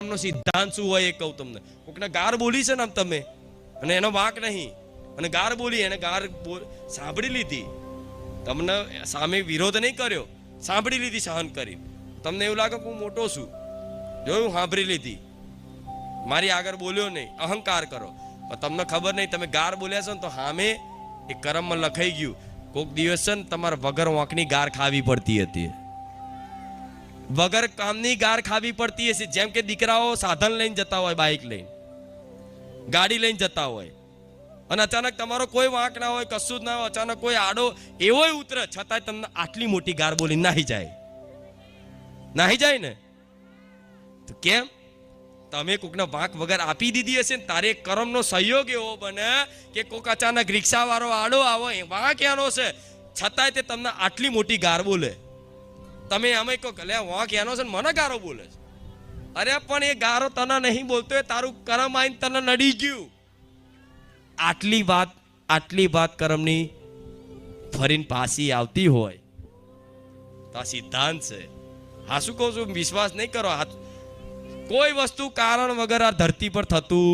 કર્મનો સિદ્ધાંત શું હોય એ કહું તમને. કોકને ગાર બોલી છે ને આમ તમે, અને એનો વાંક નહીં, અને ગાર બોલી, એને ગાર સાંભળી લીધી, તમને સામે વિરોધ નહીં કર્યો, સાંભળી લીધી સહન કરી. તમને એવું લાગે કે હું મોટો છું, જોયું, સાંભળી લીધી, મારી આગળ બોલ્યો નહીં, અહંકાર કરો. પણ તમને ખબર નહીં, તમે ગાર બોલ્યા છો ને તો સામે એ કર્મમાં લખાઈ ગયું. કોઈક દિવસ છે ને તમારે વગર વાંકની ગાર ખાવી પડતી હતી, વગર કામની ગાર ખાવી પડતી હશે. જેમ કે દીકરાઓ સાધન લઈને જતા હોય, બાઇક લઈને, ગાડી લઈને જતા હોય, અને અચાનક તમારો કોઈ વાંક ના હોય, કશું જ ના હોય, અચાનક કોઈ આડો એવો ઉતરે, છતાંય તમને આટલી મોટી ગાર બોલી નાહી જાય ને. તો કેમ? તમે કોકને વાંક વગર આપી દીધી હશે ને, તારે કર્મનો સહયોગ એવો બને કે કોક અચાનક રિક્ષા વાળો આડો આવો, વાંક એનો છે, છતાંય તે તમને આટલી મોટી ગાર બોલે. તમે અમે કહો કે વાંક એનો છે ને મને ગારો બોલે છે. અરે પણ એ ગારો તને નહીં બોલતો, એ તારું કર્મ આઈને તને નડી ગયું. આટલી વાત કર્મની ફરીને પાછી આવતી હોય તો આ સિદ્ધાંત છે. હા, શું કહું છું, વિશ્વાસ નહીં કરો. કોઈ વસ્તુ કારણ વગર આ ધરતી પર થતું